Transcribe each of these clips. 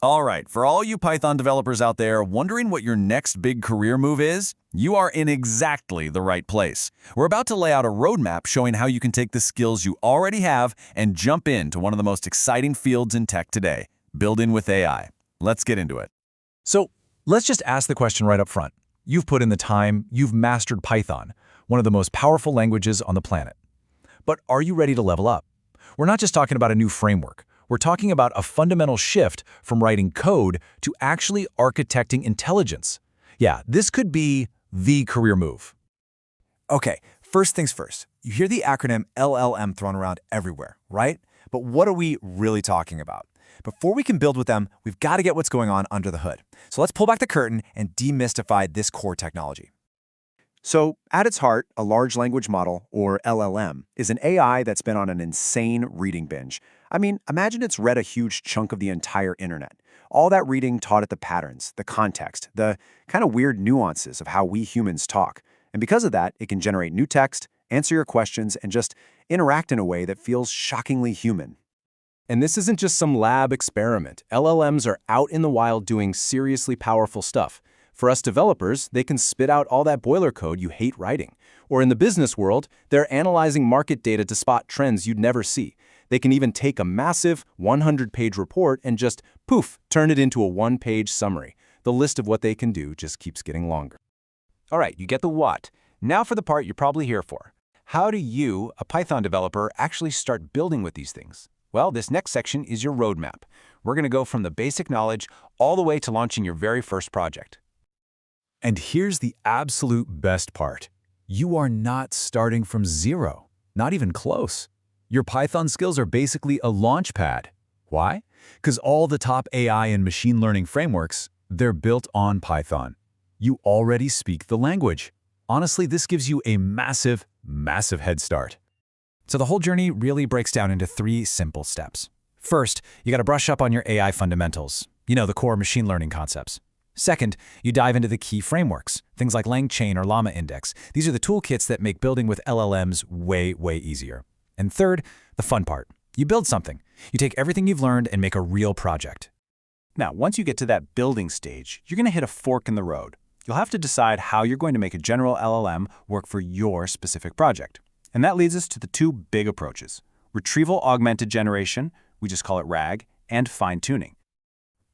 All right, for all you Python developers out there wondering what your next big career move is, you are in exactly the right place. We're about to lay out a roadmap showing how you can take the skills you already have and jump into one of the most exciting fields in tech today, building with AI. Let's get into it. So let's just ask the question right up front. You've put in the time, you've mastered Python, one of the most powerful languages on the planet. But are you ready to level up? We're not just talking about a new framework. We're talking about a fundamental shift from writing code to actually architecting intelligence. Yeah, this could be the career move. Okay, first things first. You hear the acronym LLM thrown around everywhere, right? But what are we really talking about? Before we can build with them, we've got to get what's going on under the hood. So let's pull back the curtain and demystify this core technology. So, at its heart, a large language model, or LLM, is an AI that's been on an insane reading binge. I mean, imagine it's read a huge chunk of the entire internet. All that reading taught it the patterns, the context, the kind of weird nuances of how we humans talk. And because of that, it can generate new text, answer your questions, and just interact in a way that feels shockingly human. And this isn't just some lab experiment. LLMs are out in the wild doing seriously powerful stuff. For us developers, they can spit out all that boiler code you hate writing. Or in the business world, they're analyzing market data to spot trends you'd never see. They can even take a massive 100-page report and just, poof, turn it into a one-page summary. The list of what they can do just keeps getting longer. All right, you get the what. Now for the part you're probably here for. How do you, a Python developer, actually start building with these things? Well, this next section is your roadmap. We're going to go from the basic knowledge all the way to launching your very first project. And here's the absolute best part. You are not starting from zero, not even close. Your Python skills are basically a launch pad. Why? Because all the top AI and machine learning frameworks, they're built on Python. You already speak the language. Honestly, this gives you a massive, massive head start. So the whole journey really breaks down into 3 simple steps. First, you got to brush up on your AI fundamentals. You know, the core machine learning concepts. Second, you dive into the key frameworks, things like LangChain or Llama Index. These are the toolkits that make building with LLMs way, way easier. And third, the fun part. You build something. You take everything you've learned and make a real project. Now, once you get to that building stage, you're going to hit a fork in the road. You'll have to decide how you're going to make a general LLM work for your specific project. And that leads us to the 2 big approaches: retrieval augmented generation, we just call it RAG, and fine-tuning.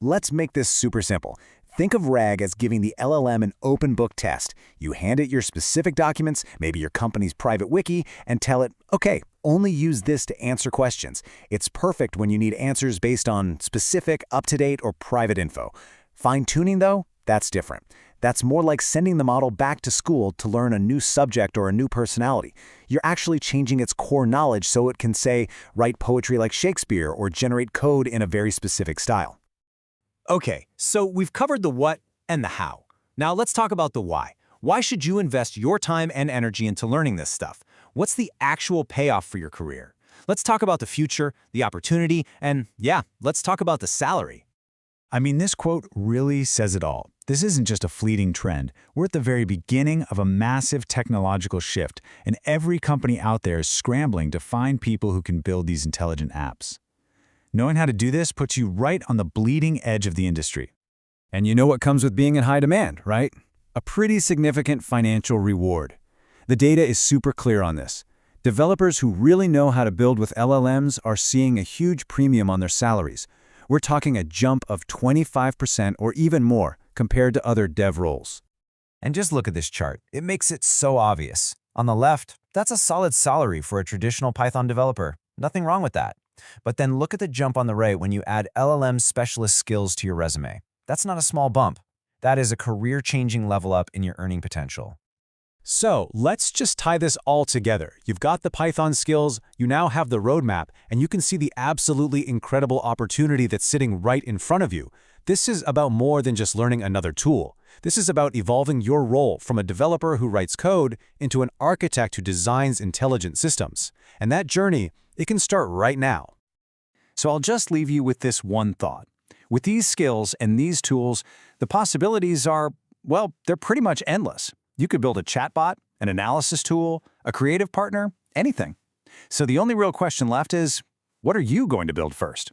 Let's make this super simple. Think of RAG as giving the LLM an open book test. You hand it your specific documents, maybe your company's private wiki, and tell it, okay, only use this to answer questions. It's perfect when you need answers based on specific, up-to-date, or private info. Fine-tuning, though, that's different. That's more like sending the model back to school to learn a new subject or a new personality. You're actually changing its core knowledge so it can, say, write poetry like Shakespeare or generate code in a very specific style. Okay, so we've covered the what and the how. Now let's talk about the why. Why should you invest your time and energy into learning this stuff? What's the actual payoff for your career? Let's talk about the future, the opportunity, and yeah, let's talk about the salary. I mean, this quote really says it all. This isn't just a fleeting trend. We're at the very beginning of a massive technological shift, and every company out there is scrambling to find people who can build these intelligent apps. Knowing how to do this puts you right on the bleeding edge of the industry. And you know what comes with being in high demand, right? A pretty significant financial reward. The data is super clear on this. Developers who really know how to build with LLMs are seeing a huge premium on their salaries. We're talking a jump of 25% or even more compared to other dev roles. And just look at this chart. It makes it so obvious. On the left, that's a solid salary for a traditional Python developer. Nothing wrong with that. But then look at the jump on the right when you add LLM specialist skills to your resume. That's not a small bump. That is a career-changing level up in your earning potential. So let's just tie this all together. You've got the Python skills, you now have the roadmap, and you can see the absolutely incredible opportunity that's sitting right in front of you. This is about more than just learning another tool. This is about evolving your role from a developer who writes code into an architect who designs intelligent systems. And that journey, it can start right now. So I'll just leave you with this one thought. With these skills and these tools, the possibilities are, well, they're pretty much endless. You could build a chatbot, an analysis tool, a creative partner, anything. So the only real question left is, what are you going to build first?